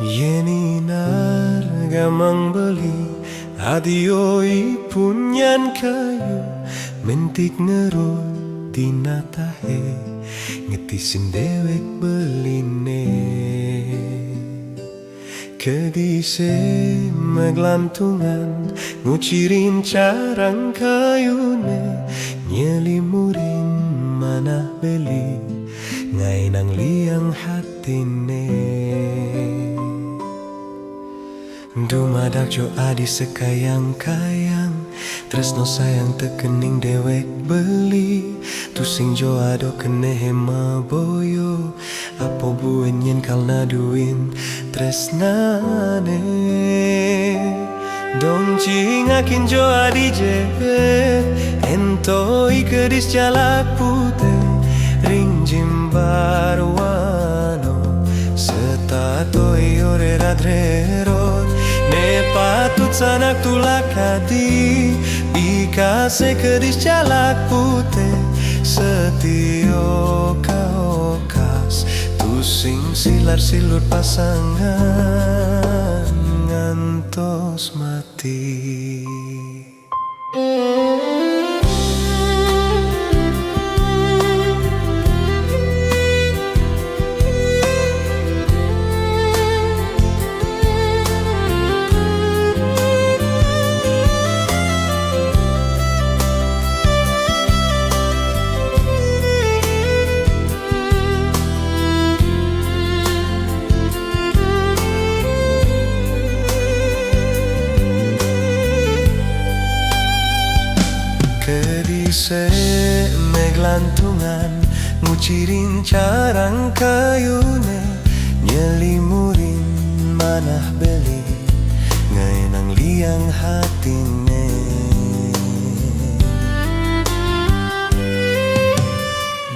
Yeninar gamang beli adioi punyan kayu mentik ngerol tina tahe ngetisin dewek beline kedise meglantungan ngucirin carang kayune nyelimurin manah beli ngai nang liang hatine Dumadak jo adi sekayang-kayang tresno sayang tekening dewek beli tusing jo ado kene hema boyo apo buen yen kalna duin tresnane dong cingakin jo adi jebet ento ikedis jalak putih ring jimbar wano setato iore radrerot ne patut sanak tulak hati ikase kedis jalak putih setio kaokas tusing silar silur pasangan ngantos mati. Kedise meglantungan ngucirin carang kayune nyelimurin manah beli ngai nang liang hatine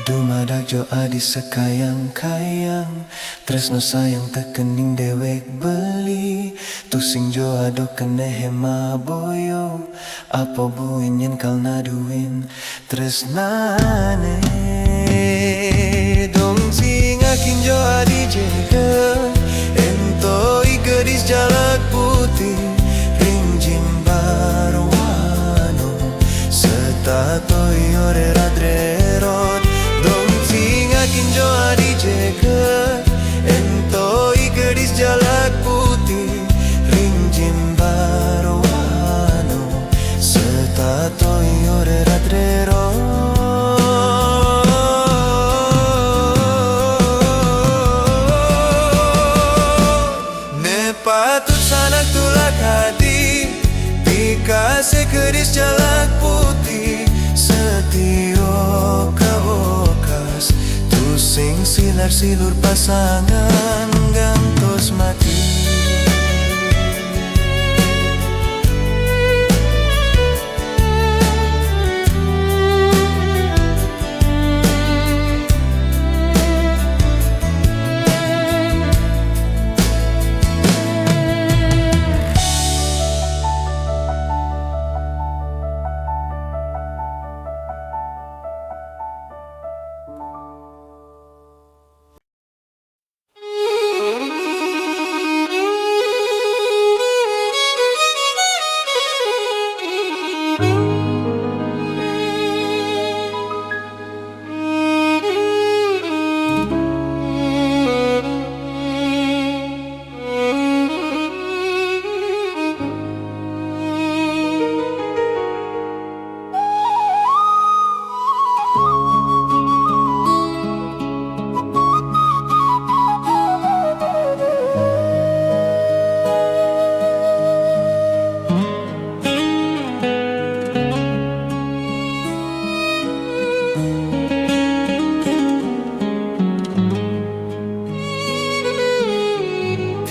dumadak jo adi sekayang-kayang tresno sayang tekening dewek beli tusing jo ado kene hema boyo apo buin yen kalna duin tresnane dong singakin jo adi jega ento ikedis jalak putih ring jimbar wano setato iore radrerot dong singakin jo adi jega ento ikedis jalak putih ring jimbar wano setato iore radrero ne patut sanak tulak hati dikasih kedis jalak putih setio kaokas tusing silar silur pasangan gantos mati.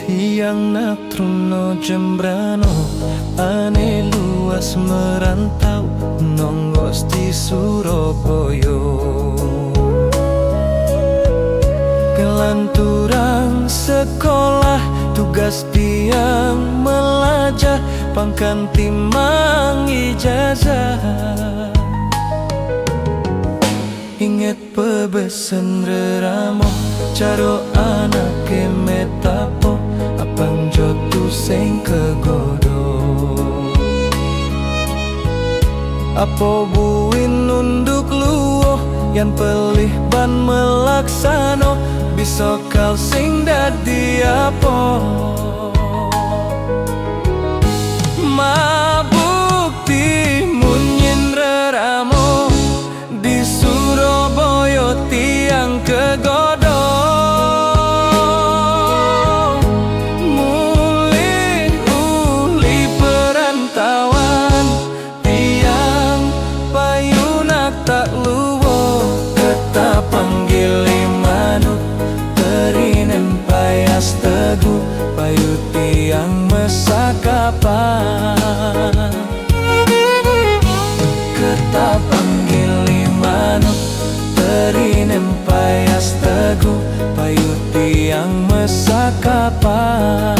Tiang natruno jembrano ane luas merantau nonggos di Surabaya. Kelanturang sekolah tugas tiang melajah pangkan timang ijazah. Ingat pebesen reramo caro anake metapo abang jotu sing kegodo. Apo buin nunduk luo yang pelih ban melaksano bisa kau sing dadi apa. Mabuk munyin reramo di Surabaya tiang kegodo. Mulih uli perantauan tiang payunak tak luwo keta panggil manut terinem payas teguh payu tiang mesakapan. Keta panggil manut terinem payas teguh payu tiang mesakapan.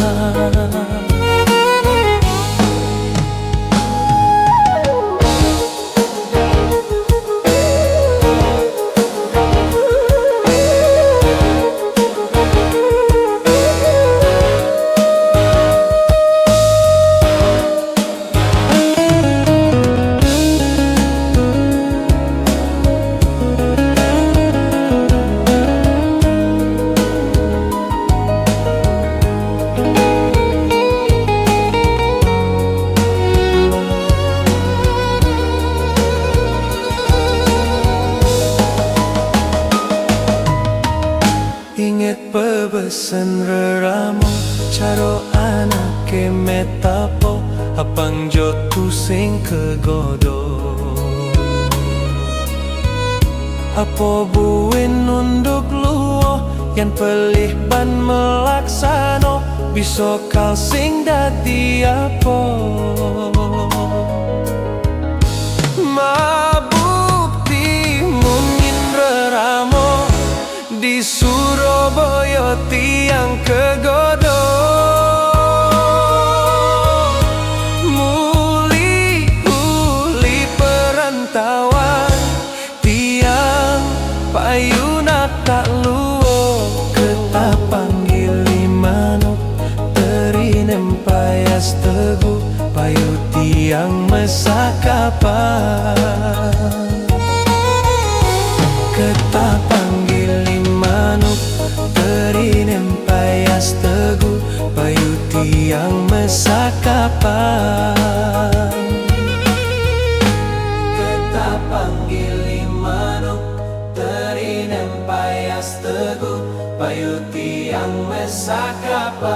Ingat pebesen reramo caro anake metapo abang jotu sing kegodo. Apo buin nunduk luo yang pelih ban melaksano bisa kau sing dadi apa. Mabuk munyin reramo di Surabaya tiang kegodo. Muli uli perantauan tiang payunak tak luwo keta panggil manuk terinem payas teguh payu tiang mesakapan. Keta panggil manuk terinem payas teguh payu tiang mesakapan. Keta panggil manuk terinem payas teguh payu tiang mesakapan.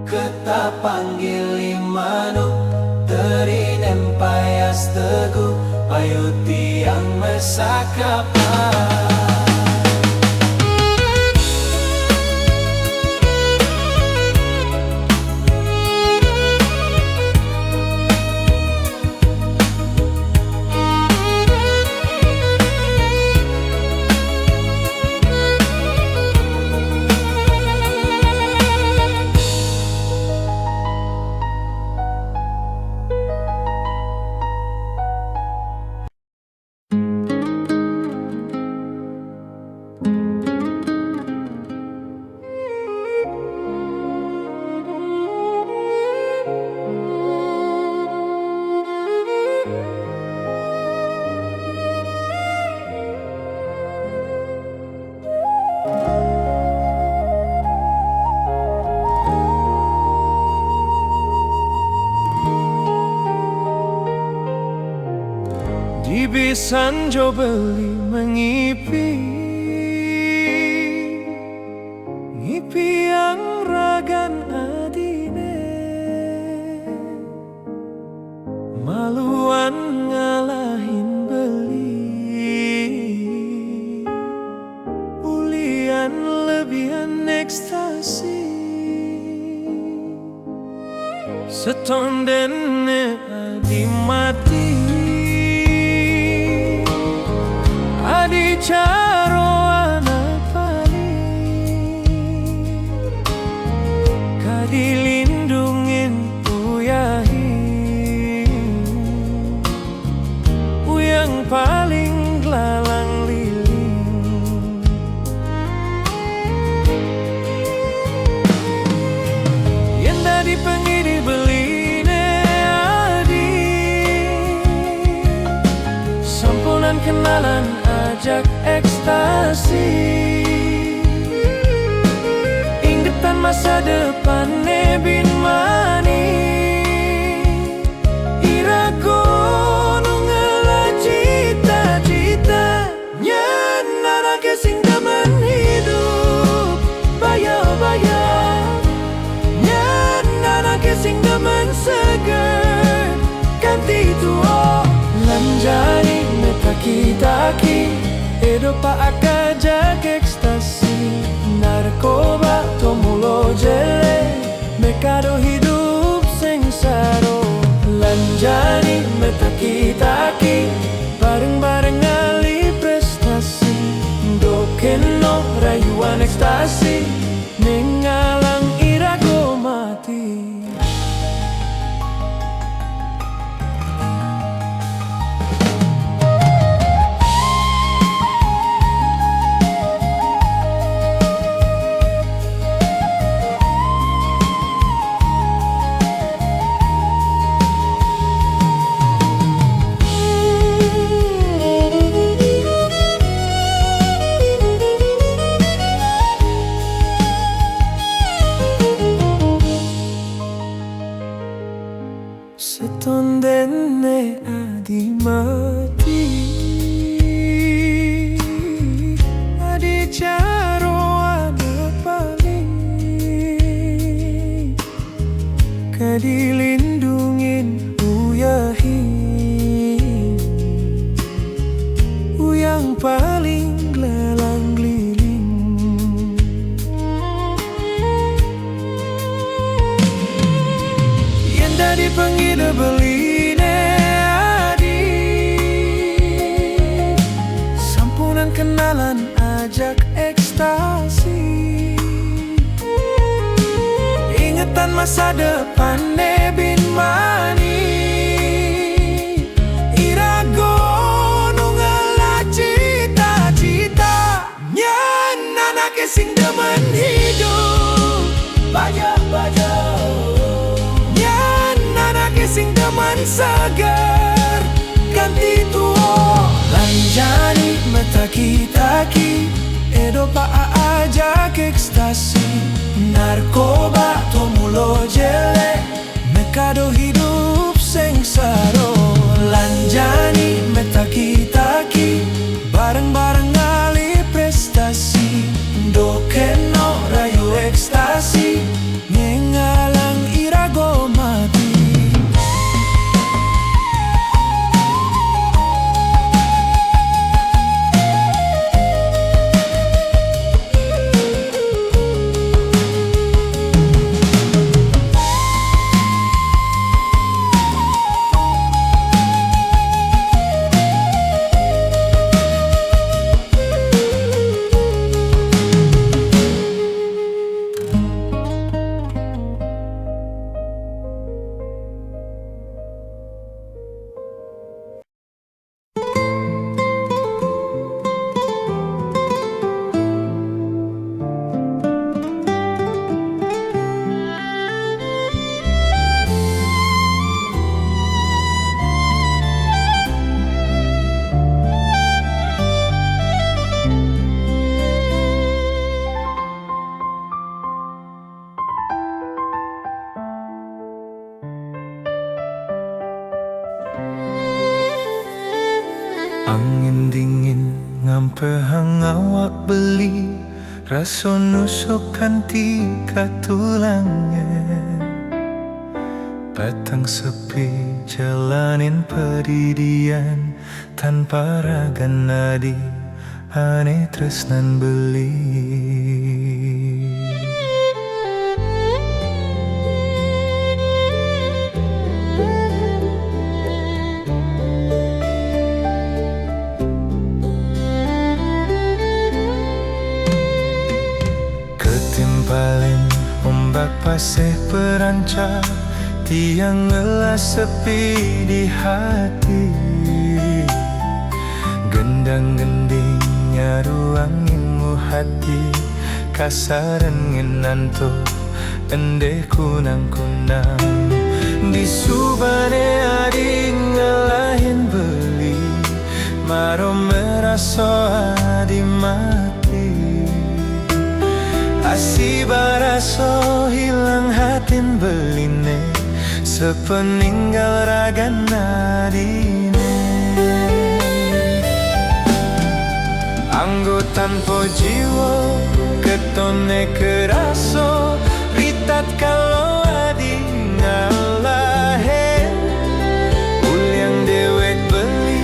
Keta panggil manuk terinem payas teguh payu tiang mesakapan. Dibisan jo beli mengipi ngipi yang ragan adine maluan ngalahin beli ulian lebih ekstasi setondene adi mati adi caro anak paling kadilindungin uyang paling lalang liling yang tadi pengidi beline adi sampunan kenalan ajak ekstasi ingetan masa depan bin mani irago nungela cita-cita nyenara kesing daman hidup baya-baya nyenara kesing daman seger ganti tuo lanjani metaki-taki edo pa akajak ekstasi narkoba tomulo jele mekado hidup sengsaro lanjani metaki-taki bareng-bareng ngali prestasi dokeno rayuan ekstasi mengalang irago mati. Setondene adi mati adi caro anak paling kadilindungin uyang paling lalang liling yang tadi pengida beline adi sampunan kenalan ajak ekstasi ingetan masa depan bin mani irago nungela cita-cita nyen anak sing demen hidup baja-baja nyen anak sing demen seger ganti tuo lanjani metaki-taki edo pa ajak ekstasi narkoba tomulo jele mekado hidup sengsaro lanjani metaki-taki bareng-bareng ngali prestasi dokeno rayu ekstasi mengalang irago mati. Angin dingin ngampe hang awak beli raso nusuk kanti katulangnya petang sepi jalanin pedidian tanpa ragan nadi ane tresnan beli ombak pasir perancang, tiang ngelas sepi di hati. Gendang-gendingnya ruang ilmu hati, kasaran ngenanto ende kunang-kunang. Di subane adi ngalahin beli, maro meraso adi mati. Asi baraso hilang hatin beline, sepeninggal ragan adine. Anggo tanpa jiwa, ketone keraso, ritat kalau adi ngalahin. Uliang dewek beli,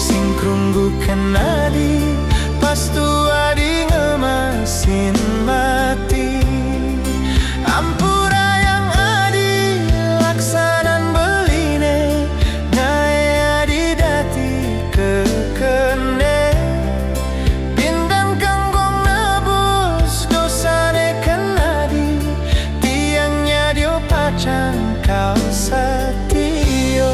sing krunggukan adi, pastu adi ngemasin mati. Ampura yang adi, laksanan beline, ngae adi dati kekene. Cangkal satio.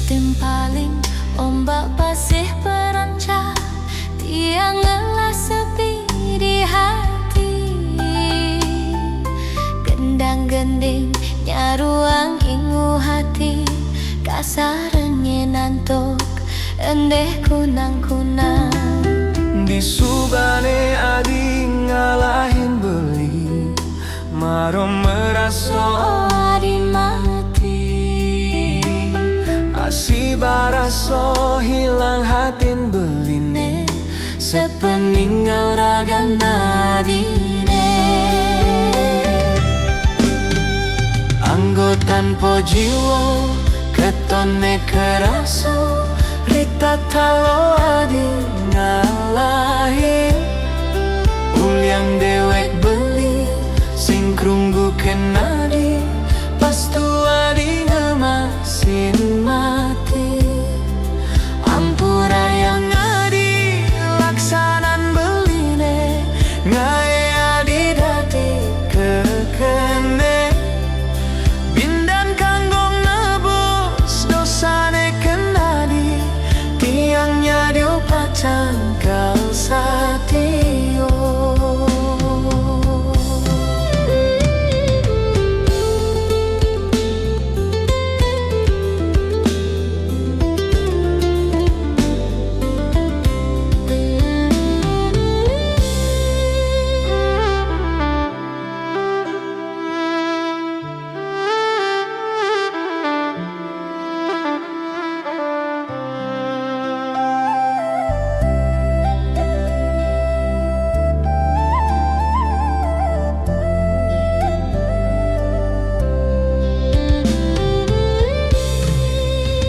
Timpaling ombak pasir perancang, tiang ngelas sepi di hati. Gendang-gending nyaruang ingu hati, kasaran nyenantok endeh kunang-kunang. Di subane adi ngalahin beli, maro meraso Adi mati. asi baraso hilang hatin beline, sepeninggal ragan adine. Anggo tanpa jiwa, ketone keraso, ritat talo adi ngalahin. Uliang dewek beli, sing krungguken adi, pastu adi ngemasin mati. Ampura yang adi, laksanan beline, ngae adi dati kekene. Bindan kanggong nebus dosane kenadi, tiangnya diopacang kal satio.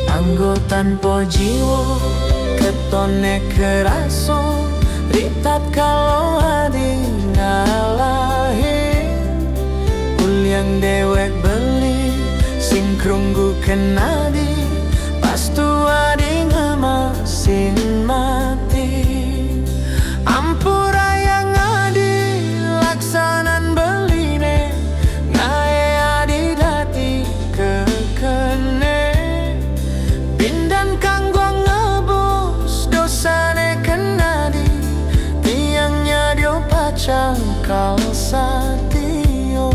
Anggo tanpa jiwa, ketone keraso, ritat kalau adi ngalahin. Uliang dewek beli, sing krungguken adi, pastu adi ngemasin mati. Ampura yang adi, laksanan beline, ngae adi dati kekene. Bindan kanggong nebus dosane kenadi, tiangnya diopacang kal satio.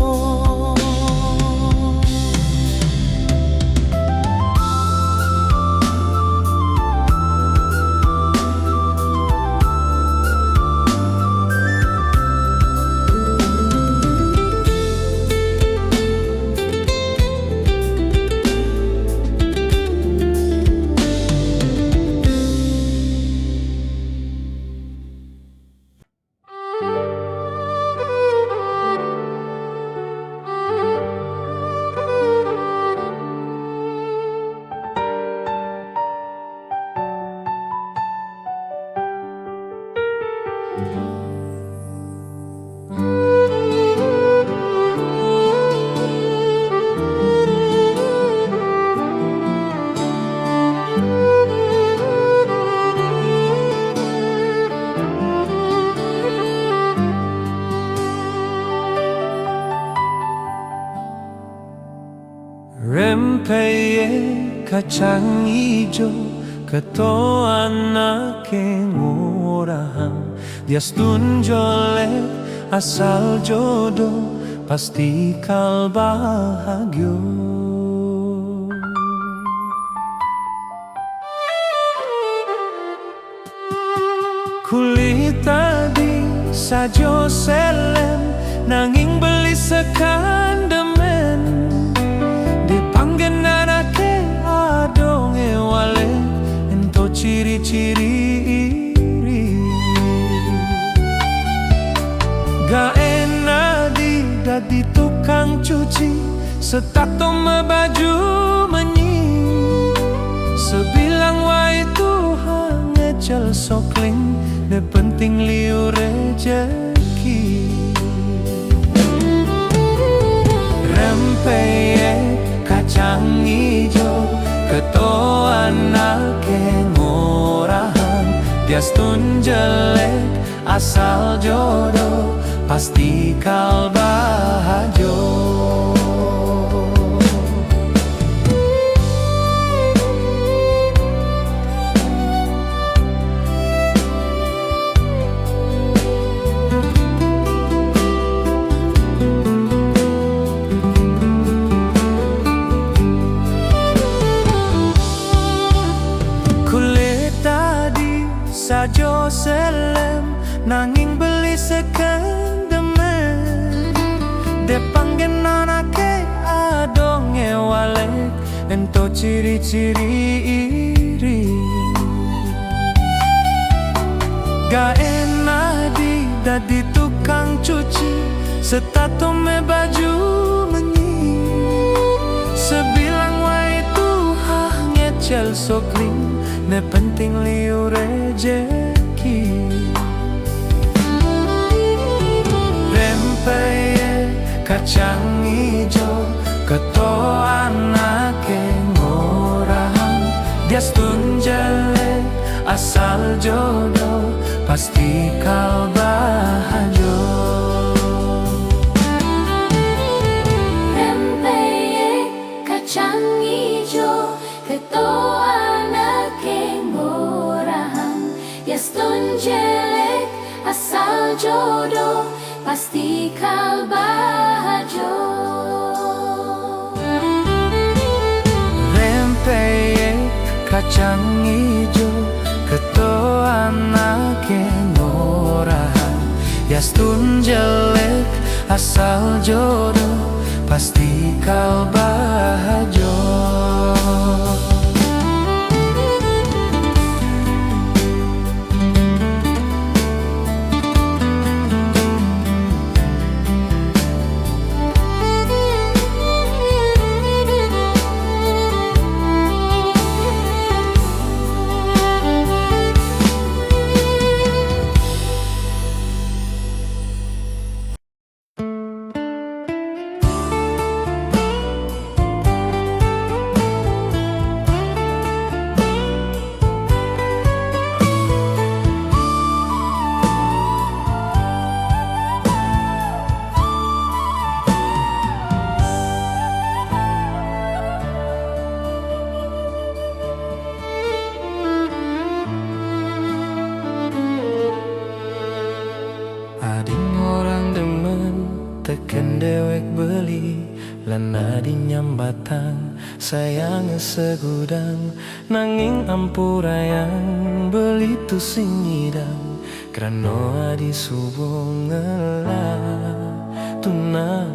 Rempeye kacang ijo keto anake ngorahang Dias tunjolek asal jodoh pasti kal bahagia. Kulit tadi sajo selem nanging beli sekandemen dipanggen anake adonge wale ento ciri-ciri iri gak enak dadi tukang cuci setato baju menyi sebilang wae Tuhan ngecel sokling ne penting liu rejeki. Rempeye kacang ijo keto anake ngorahang Dias tunjelek asal jodoh pasti kal bahagia. Sajo selem nanging beli sekandemen depanggen anake adonge walek ento ciri-ciri iri gak enak dadi tukang cuci setato baju menyi sebilang wae Tuhan ngecel sokling ne penting liu rejeki. Rempeye kacang ijo keto anake ngorahang Dias tunjelek asal jodoh pasti kal bahagia. Rempeye kacang ijo keto Dias tunjelek asal jodoh pasti kal bahagia. Rempeye kacang ijo keto anake ngorahang Dias tunjelek asal jodoh pasti kal bahagia. Teken dewek beli lan adi nyambatan sayang segudang nanging ampurayang beli tu sing nyidang krano adi subuh ngelah tunangan.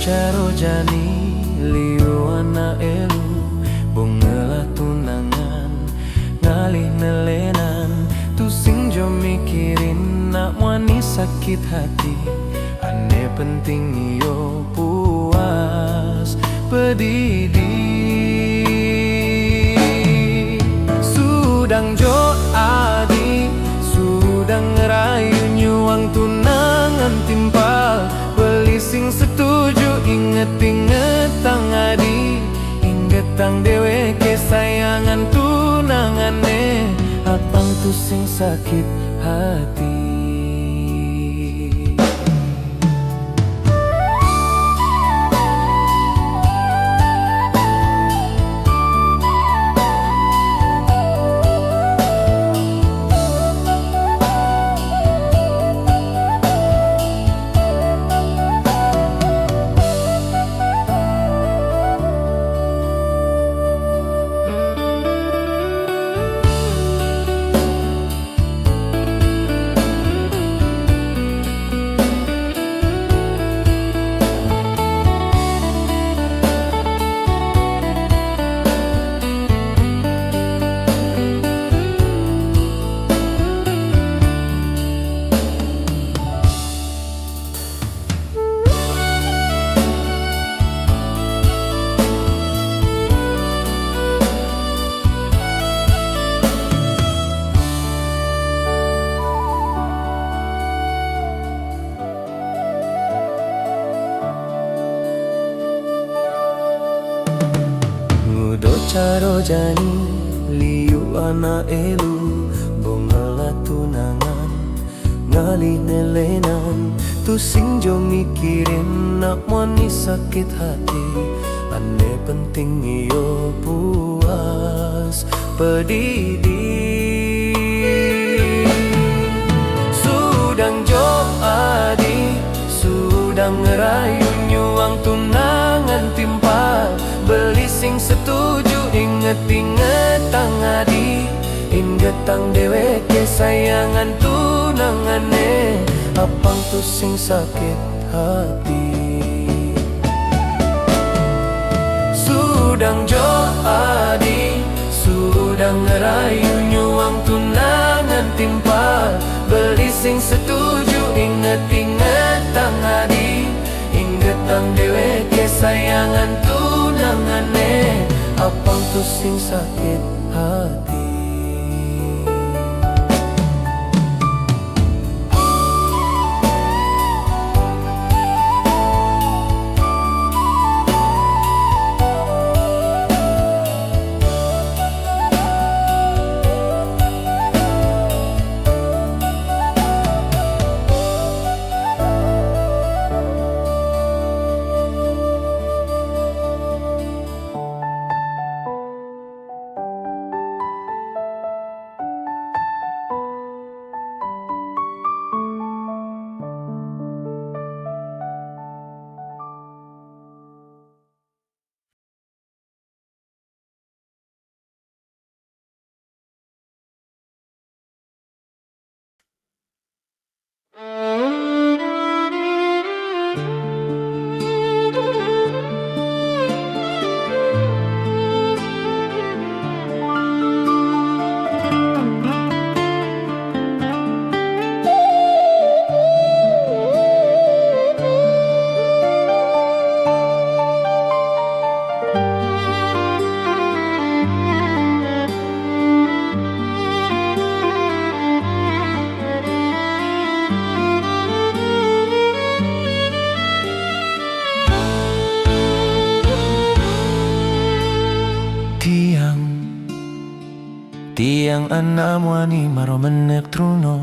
Caro jani liu ana elu bongelah tunangan ngalih nelenan tu sing jo mikirin nak wani sakit hati ane penting yo puas pedidi sudang jo adi sudang ngerayu nyuang tunangan timpal beli sing setuju inget-inget tang adi inget tang dewe kesa tu sing sakit hati. Caro jani liu ana elu bongala tunangan ngali nelenan tu sing jo mikirin nak moni sakit hati ane penting iyo puas pedidi sudang jo adi sudang ngerayu nyuang tunangan timpal beli sing setuju inget-inget tang adi inget tang dewe kesayangan tunangane apang tu sing sakit hati sudang jo adi sudang ngerayu nyuang tunangan timpal beli sing setuju inget-inget tang adi inget tang dewe kesayangan tunangane apang tu sing sakit hati. Tiang anam wani maro menek truno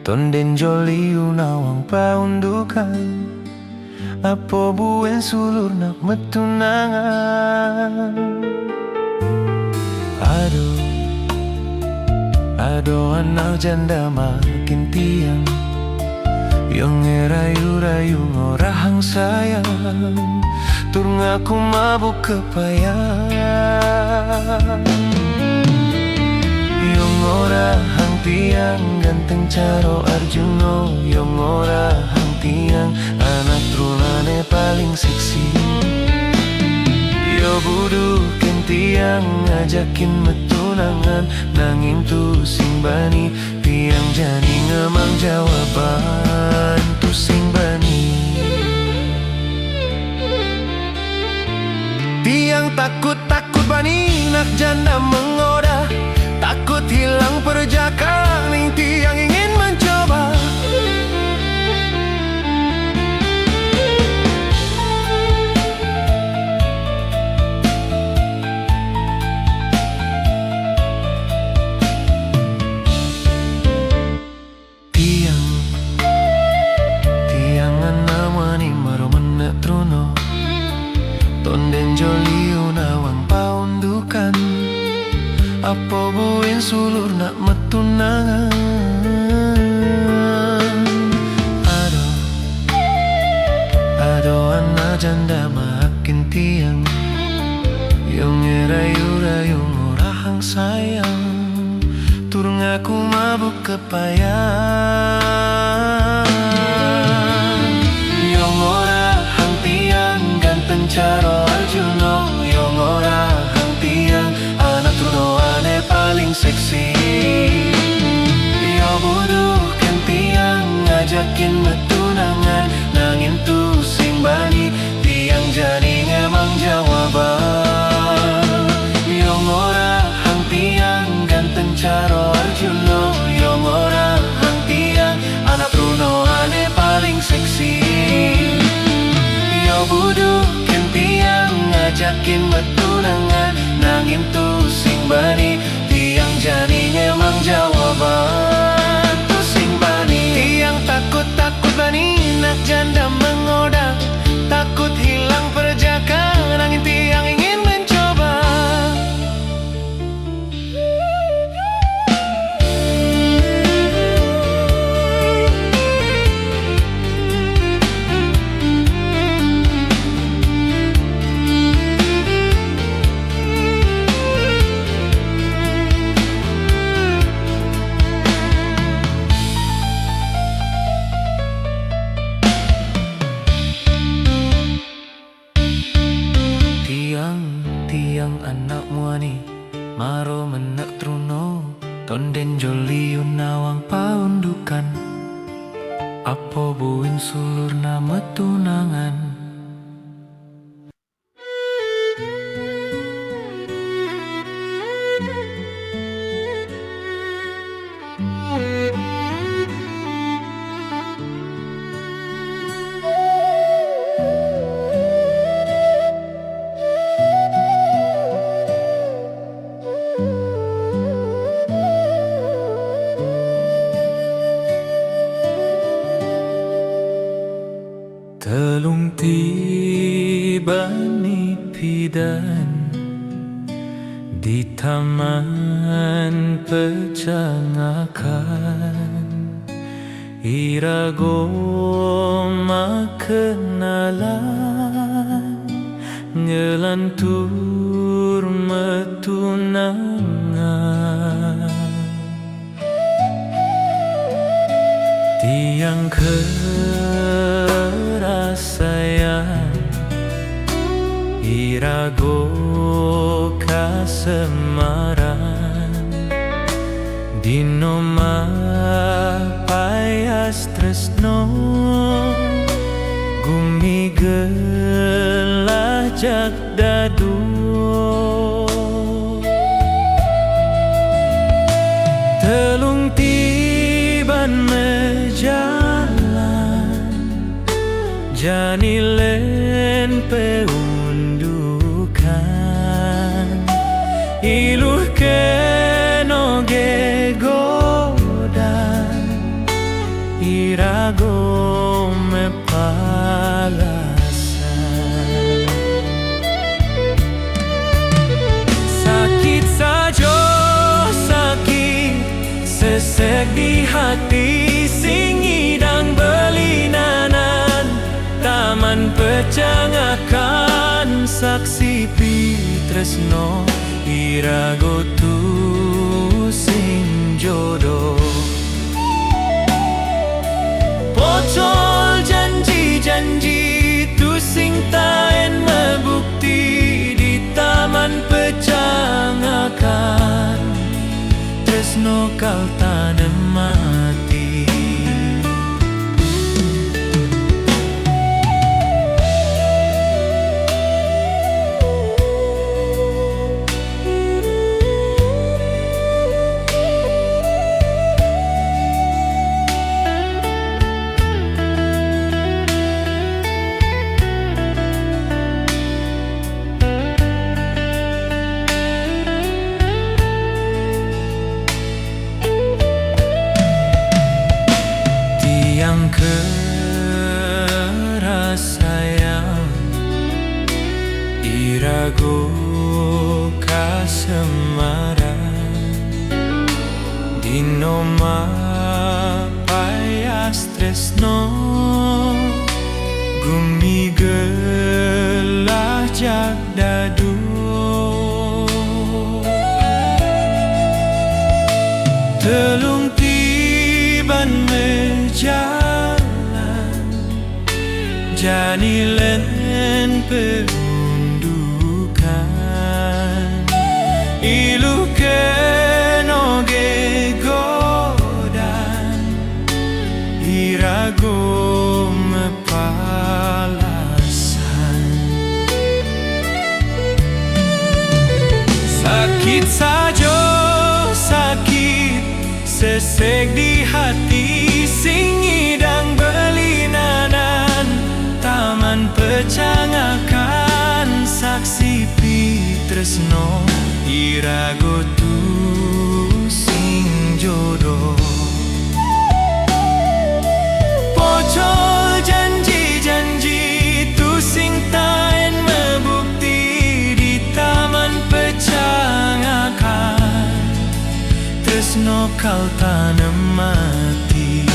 tonden joli unawang paundukan apo buen sulur nak metunangan aduh anau janda makin tiang yang ngerayu-rayu ngorahang sayang tur ngaku mabuk kepayang yang ngorahang tiang ganteng caro Arjuno yang ngorahang tiang anak trunane paling seksi yo budu tiang ngajakin metunangan nanging tu sing bani tiang jani ngemang jawaban tu sing bani tiang takut bani nak janda menggoda takut hilang perjaka ning tiang ingin mencoba apa buin sulur nak metunangan. Ado anak janda makin tiang, yang ngerayu-rayu ngorahang sayang, turung aku mabuk kepayang. Yang ngorahang tiang ganteng caro Arjuno, yang ngorahang tiang anak tunoane paling seksi. Yo bodoh kan tiang ngajakin metunangan, nangin tu sing bani tiang jani ngemang jawaban. Yang ngorahang tiang ganteng caro Arjuno, yang ngorahang tiang anak tunoane paling seksi. Yo bodoh kan tiang ngajakin metunangan, nangin tu sing bani tiang jani ngemang jawaban. Tu sing bani tiang takut bani nak janda mengoda, takut hilang perjaka, nangin tiang ingin mencoba. Tiang anak muani maro menak truno, tonden joli unawang paundukan, apa buin sulur nama tunangan. Telung tiba ni pidan di taman pecangakan, irago makenalan ngelantur metunangan. Tiang sayang irago kasemaran, dino payas tresno gumigelah jak dadu. Telung tiban mejalan, jani len peundukan, iluh keno gegodan, irago mepalasan. Sakit sajo sakit sesek di hati, sing idang belinanan taman pecangakan, saksi pitresno irago tu sing jodoh. Pocol janji-janji tu sing taen mebukti di taman pecangakan, tresno kal tanem mati. Yang keras sayang irago kasemaran, Dino mapayas tresno gumigelah jak dadu telung tiban mejalan jani len perundukan ilu kenoge godan irago mepalasan sakit saja sakit sesek di hati sing ngidang belinanan taman pecangakan saksi pitresno irago tu sing jodoh pocol janji-janji tu sing taen membukti di taman pecangakan tresno kal tanam mati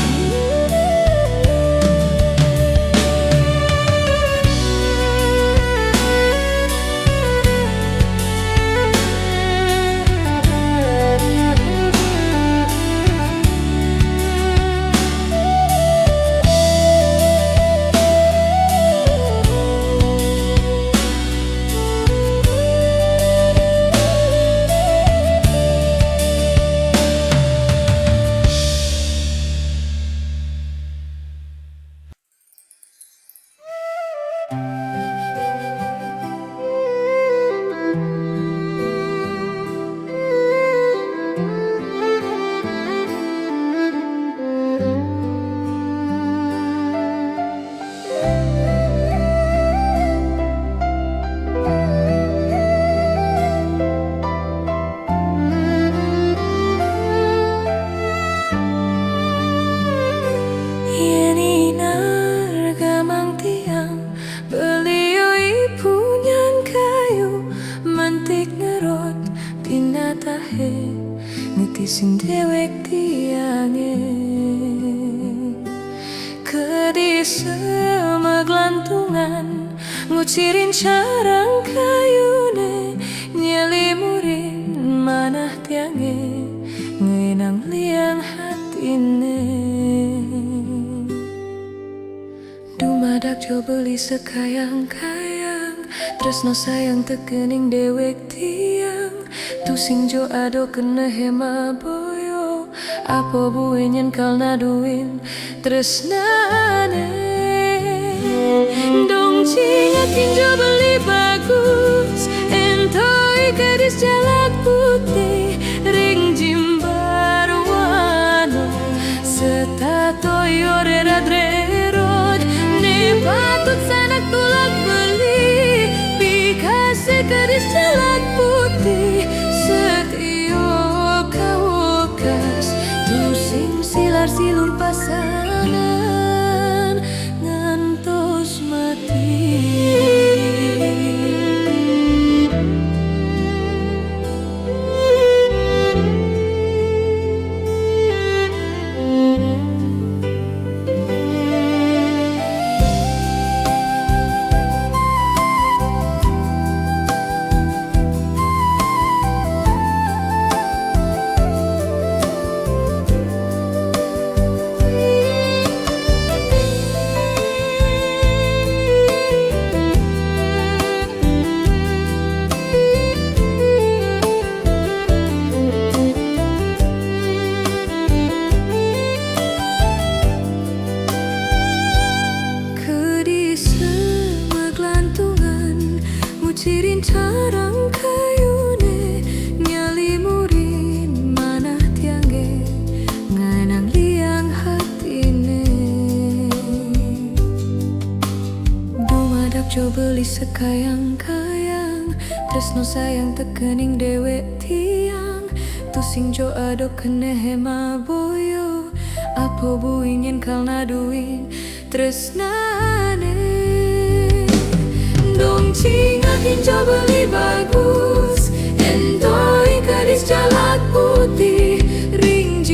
sing dewek tiange kedi semeglantungan ngucirin carang kayune nyelimurin manah tiange ngenang liang hatine dumadak jo beli sekayang-kayang tresno sayang tekening dewek tiang tu sing jo ado kena hema boyo apa buenyen kal naduin tresnane dong cingakin jo beli bagus entoi gadis jalak putih ring jimbar wano setato yore radrerot ne patut sanak tulak beli bikase gadis jalak putih setio kau kas tu sing silar silur pasangan ngantos mati. Cirin carang kayune nyalimurin manah tiangge nganang liang hatine dumadak jo beli sekayang-kayang tresno sayang tekening dewek tiang tu sing jo ado kene hema boyo apa buingin kal naduin tresnane dong cingakin coba beli bagus entoi gadis jalak putih ring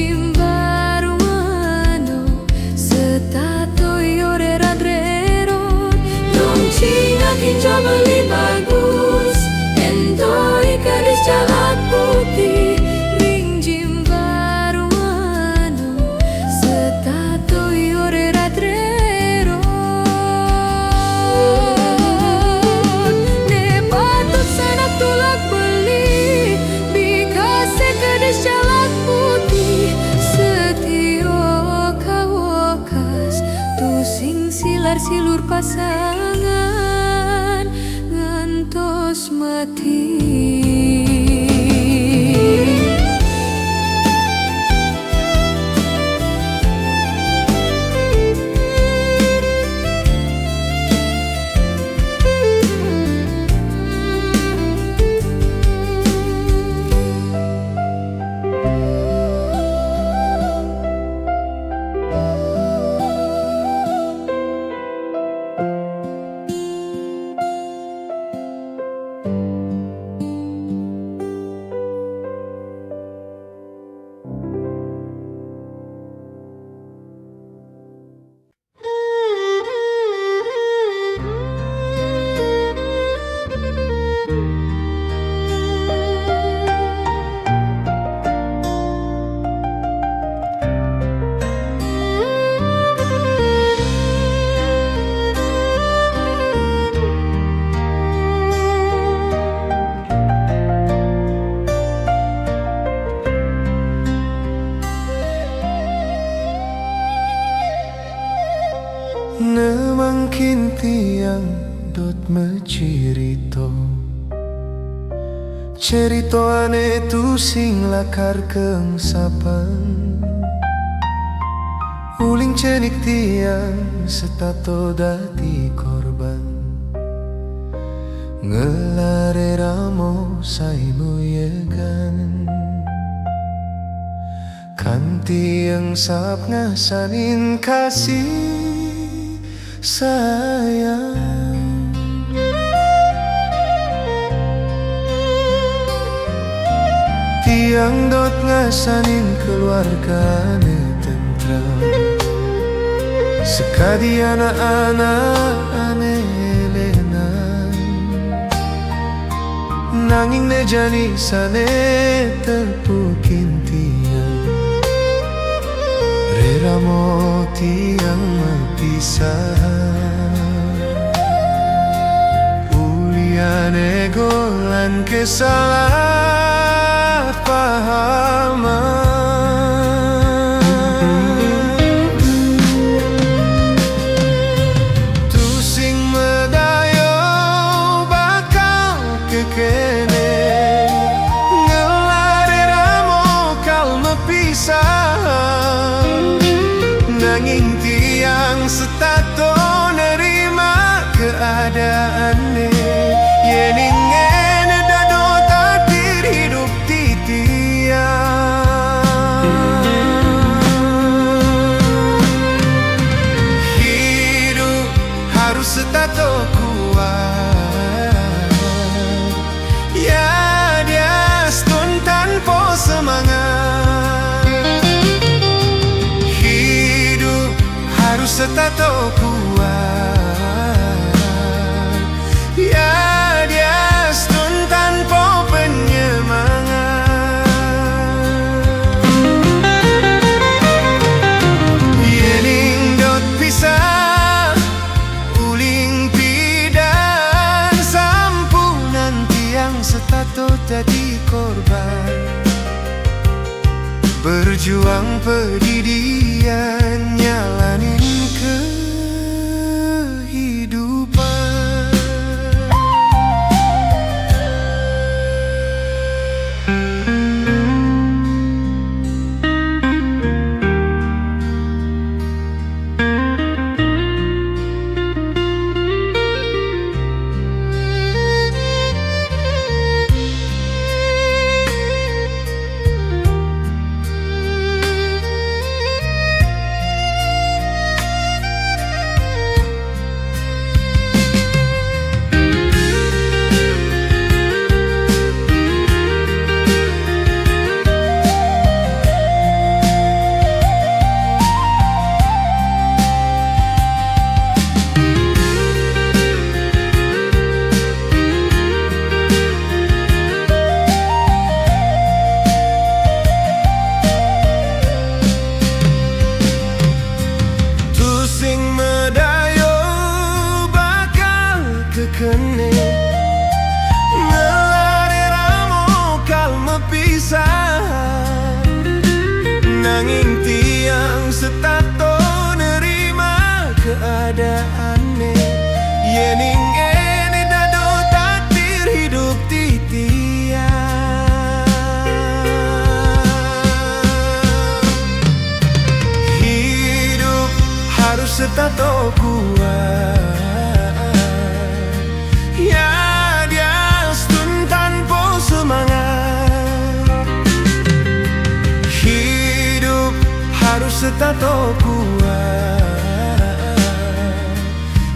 Nemangkin tiang dot mencerito cerito ane tu sing lakar keng sapan uling cenik tiang setato dati korban ngelare ramo saimu yegan kan tiang sap ngasanin kasih sayang tiang dot ngasanin keluarga ne tentram sekadi anak-anak ane lenan nanging ne jani sane terpukin tiang reramo tiang mapisah uliane golan kesalahpahaman tu sing medayo bakal kekene ngelare ramo kal mepisah nanging tiang setato nerima keadaanne yening ene dado takdir hidup ti tiang hidup harus setato kuat ya dia stun tanpa semangat harus setato kuat ya dia stun tanpa penyemangat yening dot pisah uling pidan sampunan tiang setato tadi korban berjuang pedidian nyalanin kehidupan tato kuat. Ya dia stun tanpa semangat. Hidup harus tato kuat.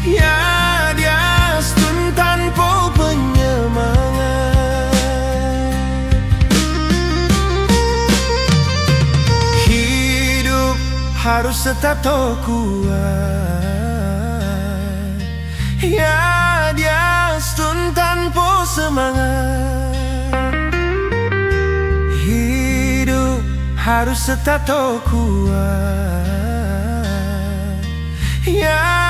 Ya dia stun tanpa penyemangat. Hidup harus tato kuat. Ya dia stun tanpa semangat. Hidup harus tato kuat. Ya